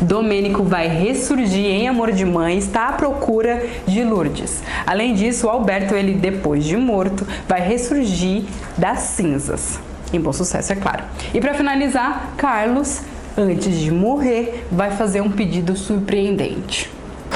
Domênico vai ressurgir em Amor de Mãe, está à procura de Lourdes. Além disso, o Alberto, ele depois de morto, vai ressurgir das cinzas. Em Bom Sucesso, é claro. E para finalizar, Carlos, antes de morrer, vai fazer um pedido surpreendente.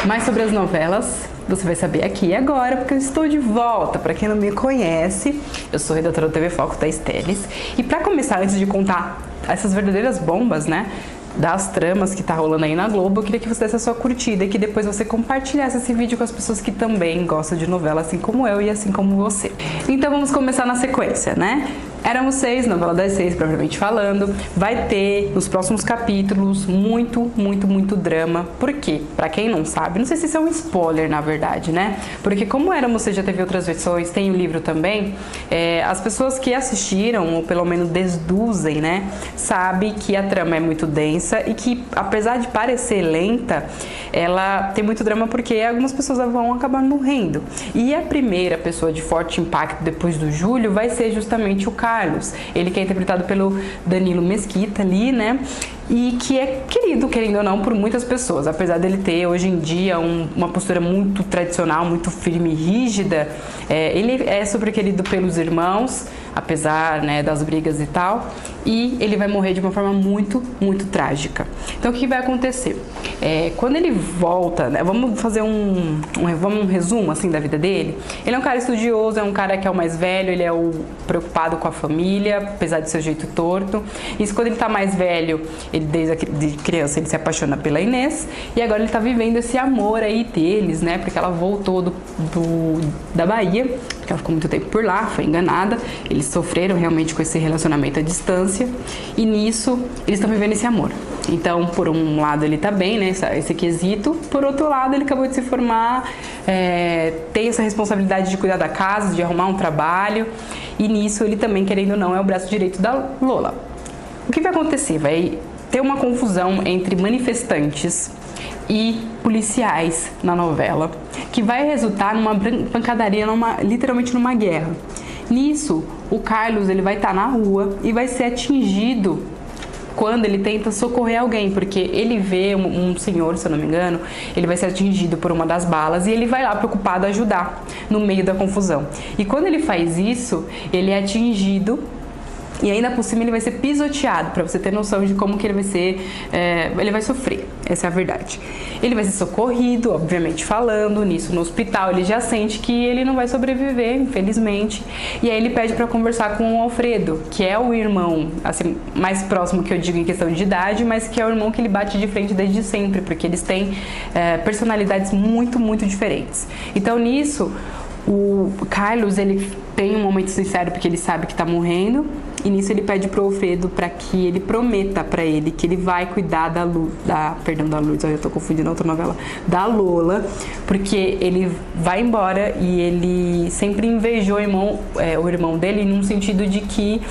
Mais sobre as novelas você vai saber aqui e agora, porque eu estou de volta. Para quem não me conhece, eu sou redatora do TV Foco, Thaís Teles. E para começar, antes de contar essas verdadeiras bombas, né, das tramas que tá rolando aí na Globo, eu queria que você desse a sua curtida e que depois você compartilhasse esse vídeo com as pessoas que também gostam de novela, assim como eu e assim como você. Então vamos começar na sequência, né? Éramos Seis, novela das seis, propriamente falando. Vai ter, nos próximos capítulos, muito drama. Por quê? Pra quem não sabe, não sei se isso é um spoiler, na verdade, né? Porque como Éramos Seis já teve outras versões, tem o livro também, as pessoas que assistiram, ou pelo menos deduzem, né, sabem que a trama é muito densa e que, apesar de parecer lenta, ela tem muito drama porque algumas pessoas vão acabar morrendo. E a primeira pessoa de forte impacto depois do Júlio vai ser justamente o Carlos. Ele que é interpretado pelo Danilo Mesquita ali, né? E que é querido, querendo ou não, por muitas pessoas. Apesar dele ter, hoje em dia, uma postura muito tradicional, muito firme e rígida, ele é super querido pelos irmãos, apesar, né, das brigas e tal. E ele vai morrer de uma forma muito trágica. Então, o que vai acontecer? Quando ele volta, né, vamos fazer um resumo, assim, da vida dele. Ele é um cara estudioso, é um cara que é o mais velho, ele é o preocupado com a família, apesar de seu jeito torto. Isso quando ele tá mais velho, ele desde criança ele se apaixona pela Inês e agora ele tá vivendo esse amor aí deles, né? Porque ela voltou da Bahia, porque ela ficou muito tempo por lá, foi enganada. Eles sofreram realmente com esse relacionamento à distância e nisso eles estão vivendo esse amor. Então, por um lado ele tá bem, né? Esse quesito. Por outro lado, ele acabou de se formar, tem essa responsabilidade de cuidar da casa, de arrumar um trabalho. E nisso ele também, querendo ou não, é o braço direito da Lola. O que vai acontecer? Vai ter uma confusão entre manifestantes e policiais na novela, que vai resultar numa pancadaria, literalmente numa guerra. Nisso, o Carlos ele vai estar na rua e vai ser atingido quando ele tenta socorrer alguém, porque ele vê um senhor, se eu não me engano, ele vai ser atingido por uma das balas e ele vai lá preocupado a ajudar no meio da confusão. E quando ele faz isso, ele é atingido e ainda por cima ele vai ser pisoteado, pra você ter noção de como que ele vai ser, ele vai sofrer, essa é a verdade. Ele vai ser socorrido, obviamente falando, nisso no hospital ele já sente que ele não vai sobreviver, infelizmente, e aí ele pede pra conversar com o Alfredo, que é o irmão, assim, mais próximo que eu digo em questão de idade, mas que é o irmão que ele bate de frente desde sempre, porque eles têm personalidades muito diferentes. Então nisso, o Carlos, ele tem um momento sincero porque ele sabe que tá morrendo e nisso ele pede pro Alfredo para que ele prometa para ele que ele vai cuidar da Lourdes, eu tô confundindo a outra novela, da Lola, porque ele vai embora e ele sempre invejou o irmão dele num sentido de que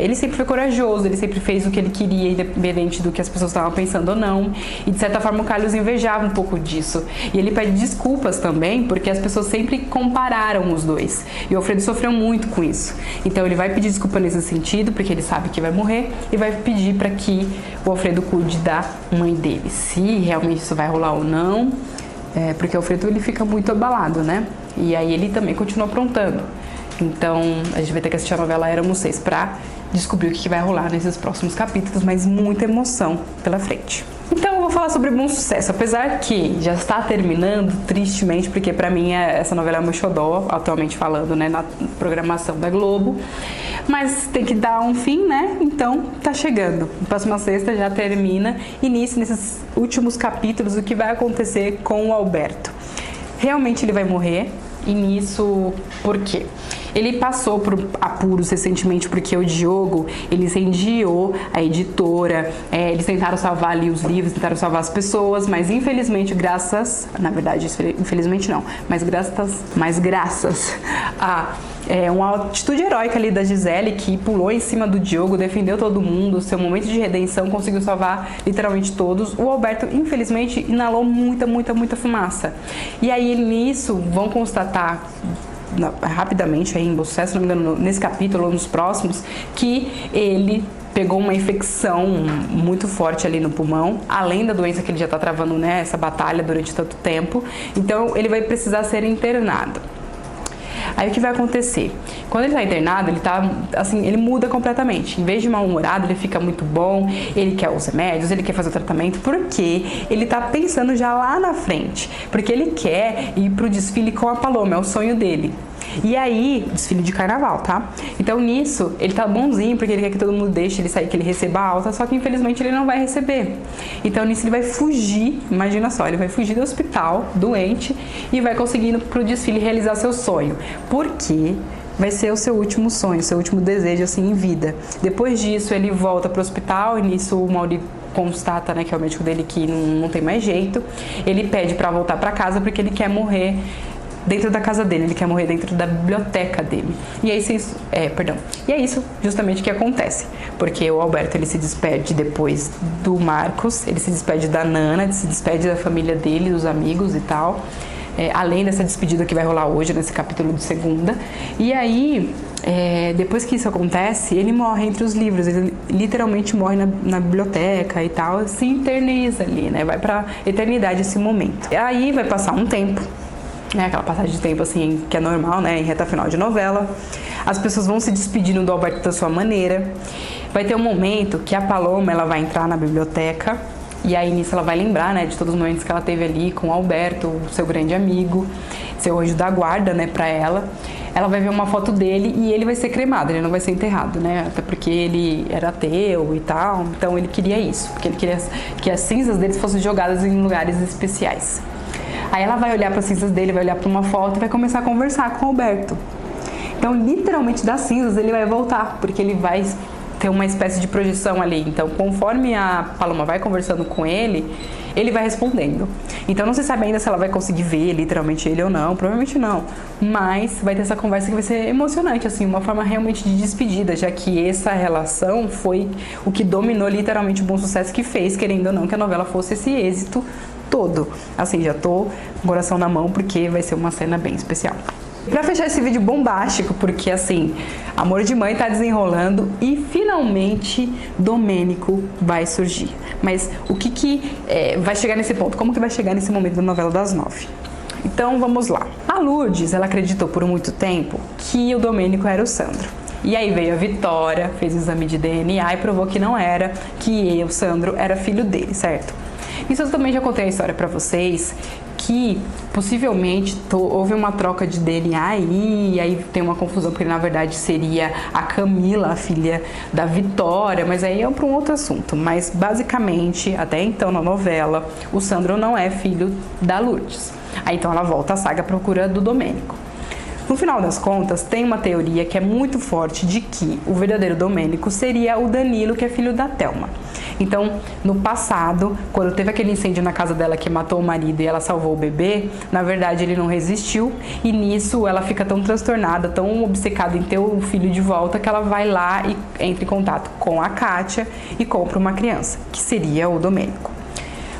ele sempre foi corajoso, ele sempre fez o que ele queria, independente do que as pessoas estavam pensando ou não, e de certa forma o Carlos invejava um pouco disso, e ele pede desculpas também, porque as pessoas sempre compararam os dois, e o Alfredo sofreu muito com isso, então ele vai pedir desculpa nesse sentido, porque ele sabe que vai morrer, e vai pedir para que o Alfredo cuide da mãe dele, se realmente isso vai rolar ou não, porque o Alfredo ele fica muito abalado, né, e aí ele também continua aprontando. Então, a gente vai ter que assistir a novela Éramos Seis pra descobrir o que vai rolar nesses próximos capítulos, mas muita emoção pela frente. Então, eu vou falar sobre Bom Sucesso, apesar que já está terminando, tristemente, porque pra mim essa novela é meu xodó, atualmente falando, né, na programação da Globo. Mas tem que dar um fim, né? Então, tá chegando. Próxima sexta já termina. E nesses últimos capítulos, o que vai acontecer com o Alberto? Realmente ele vai morrer. E nisso, por quê? Ele passou por apuros recentemente porque o Diogo, ele incendiou a editora, eles tentaram salvar ali os livros, tentaram salvar as pessoas, mas infelizmente na verdade, infelizmente não, mas graças a uma atitude heróica ali da Gisele, que pulou em cima do Diogo, defendeu todo mundo, seu momento de redenção, conseguiu salvar literalmente todos. O Alberto, infelizmente, inalou muita fumaça. E aí, nisso, vão constatar rapidamente aí em Bom Sucesso, se não me engano, nesse capítulo ou nos próximos, que ele pegou uma infecção muito forte ali no pulmão, além da doença que ele já tá travando, né, essa batalha durante tanto tempo. Então ele vai precisar ser internado. Aí o que vai acontecer? Quando ele tá internado, ele tá, assim, ele muda completamente. Em vez de mal-humorado, ele fica muito bom, ele quer os remédios, ele quer fazer o tratamento, porque ele tá pensando já lá na frente. Porque ele quer ir pro desfile com a Paloma, é o sonho dele. E aí, desfile de carnaval, tá? Então nisso, ele tá bonzinho, porque ele quer que todo mundo deixe ele sair, que ele receba alta, só que infelizmente ele não vai receber. Então nisso ele vai fugir, imagina só, ele vai fugir do hospital, doente, e vai conseguir ir pro desfile realizar seu sonho. Porque vai ser o seu último sonho, seu último desejo, assim, em vida. Depois disso, ele volta pro hospital, e nisso o Mauri constata, né, que é o médico dele, que não tem mais jeito. Ele pede pra voltar pra casa, porque ele quer morrer dentro da casa dele, ele quer morrer dentro da biblioteca dele. E é isso justamente que acontece, porque o Alberto, ele se despede depois do Marcos, ele se despede da Nana, ele se despede da família dele, dos amigos e tal, além dessa despedida que vai rolar hoje, nesse capítulo de segunda. E aí, depois que isso acontece, ele morre entre os livros, ele literalmente morre na biblioteca e tal, se eterniza ali, né, vai pra eternidade esse momento. E aí vai passar um tempo, aquela passagem de tempo assim que é normal, né, em reta final de novela. As pessoas vão se despedindo do Alberto da sua maneira. Vai ter um momento que a Paloma, ela vai entrar na biblioteca, e aí nisso ela vai lembrar, né, de todos os momentos que ela teve ali com o Alberto, o seu grande amigo, seu anjo da guarda, né, pra ela. Ela vai ver uma foto dele e ele vai ser cremado, ele não vai ser enterrado, né, até porque ele era ateu e tal, então ele queria isso, porque ele queria que as cinzas dele fossem jogadas em lugares especiais. Aí ela vai olhar para as cinzas dele, vai olhar para uma foto e vai começar a conversar com o Alberto. Então, literalmente, das cinzas ele vai voltar, porque ele vai ter uma espécie de projeção ali. Então, conforme a Paloma vai conversando com ele, ele vai respondendo. Então, não se sabe ainda se ela vai conseguir ver literalmente ele ou não, provavelmente não. Mas vai ter essa conversa que vai ser emocionante, assim, uma forma realmente de despedida, já que essa relação foi o que dominou literalmente o Bom Sucesso, que fez, querendo ou não, que a novela fosse esse êxito todo. Assim, já tô com o coração na mão, porque vai ser uma cena bem especial. Pra fechar esse vídeo bombástico, porque assim, Amor de Mãe tá desenrolando e finalmente Domênico vai surgir. Mas o que vai chegar nesse ponto? Como que vai chegar nesse momento da novela das 9? Então vamos lá. A Lourdes, ela acreditou por muito tempo que o Domênico era o Sandro. E aí veio a Vitória, fez o exame de DNA e provou que não era, que o Sandro era filho dele, certo? Isso eu também já contei a história pra vocês, que possivelmente houve uma troca de DNA e aí tem uma confusão, porque na verdade seria a Camila, a filha da Vitória, mas aí é para um outro assunto. Mas basicamente, até então na novela, o Sandro não é filho da Lourdes. Aí então ela volta à saga à procura do Domênico. No final das contas, tem uma teoria que é muito forte de que o verdadeiro Domênico seria o Danilo, que é filho da Thelma. Então, no passado, quando teve aquele incêndio na casa dela que matou o marido e ela salvou o bebê, na verdade ele não resistiu, e nisso ela fica tão transtornada, tão obcecada em ter o filho de volta, que ela vai lá e entra em contato com a Kátia e compra uma criança, que seria o Domênico.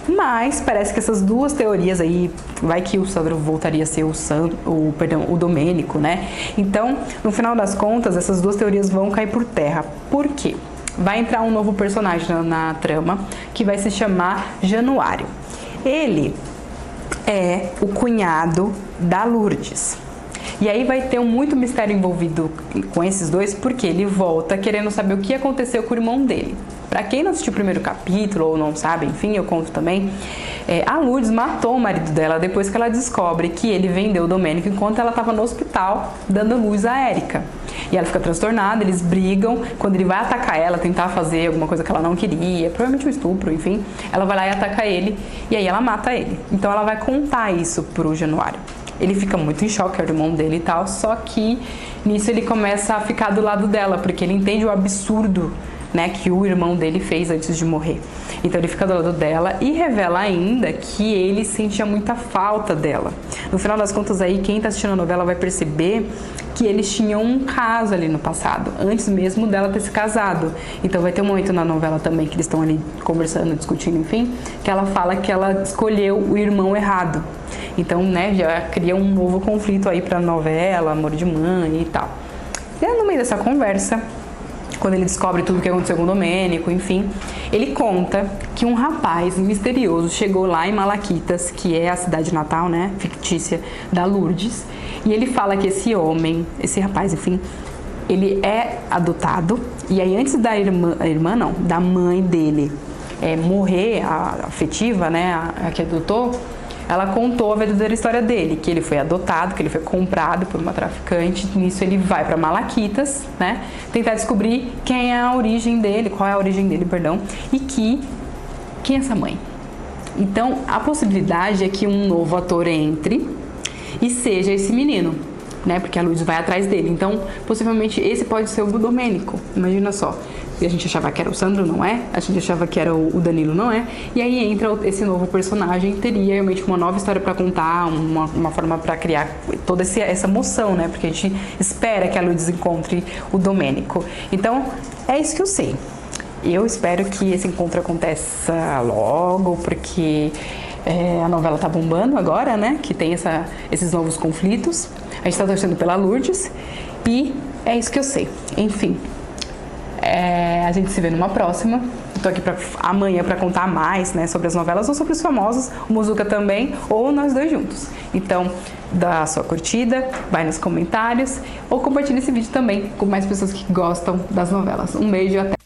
Mas parece que essas duas teorias aí, vai que o Sandro voltaria a ser o Domênico, né? Então, no final das contas, essas duas teorias vão cair por terra. Por quê? Vai entrar um novo personagem na trama, que vai se chamar Januário. Ele é o cunhado da Lourdes. E aí vai ter muito mistério envolvido com esses dois, porque ele volta querendo saber o que aconteceu com o irmão dele. Pra quem não assistiu o primeiro capítulo ou não sabe, enfim, eu conto também, a Lourdes matou o marido dela depois que ela descobre que ele vendeu o Domênico enquanto ela estava no hospital dando luz à Érica. E ela fica transtornada, eles brigam, quando ele vai atacar ela, tentar fazer alguma coisa que ela não queria, provavelmente um estupro, enfim, ela vai lá e ataca ele, e aí ela mata ele. Então ela vai contar isso pro Januário. Ele fica muito em choque, é o irmão dele e tal, só que nisso ele começa a ficar do lado dela, porque ele entende o absurdo, né, que o irmão dele fez antes de morrer. Então ele fica do lado dela e revela ainda que ele sentia muita falta dela. No final das contas aí, quem tá assistindo a novela vai perceber que eles tinham um caso ali no passado, antes mesmo dela ter se casado. Então vai ter um momento na novela também que eles estão ali conversando, discutindo, enfim, que ela fala que ela escolheu o irmão errado. Então, né, já cria um novo conflito aí pra novela, Amor de Mãe e tal. E aí, no meio dessa conversa, quando ele descobre tudo que aconteceu com o Domênico, enfim, ele conta que um rapaz misterioso chegou lá em Malaquitas, que é a cidade natal, né, fictícia da Lourdes, e ele fala que esse homem, esse rapaz, enfim, ele é adotado, e aí antes da da mãe dele morrer, a afetiva, né, a que adotou, ela contou a verdadeira história dele, que ele foi adotado, que ele foi comprado por uma traficante. Nisso ele vai para Malaquitas, né, tentar descobrir quem é a origem dele, qual é a origem dele, perdão, e quem é essa mãe. Então, a possibilidade é que um novo ator entre e seja esse menino, né, porque a Lourdes vai atrás dele. Então, possivelmente esse pode ser o Domênico. Imagina só. A gente achava que era o Sandro, não é? A gente achava que era o Danilo, não é? E aí entra esse novo personagem, teria realmente uma nova história para contar, uma forma para criar toda essa emoção, né? Porque a gente espera que a Lourdes encontre o Domênico. Então, é isso que eu sei. Eu espero que esse encontro aconteça logo, porque a novela tá bombando agora, né? Que tem esses novos conflitos. A gente tá torcendo pela Lourdes e é isso que eu sei. Enfim. A gente se vê numa próxima. Tô aqui amanhã para contar mais, né, sobre as novelas ou sobre os famosos, o Muzuca também, ou nós dois juntos. Então, dá a sua curtida, vai nos comentários ou compartilha esse vídeo também com mais pessoas que gostam das novelas. Um beijo e até!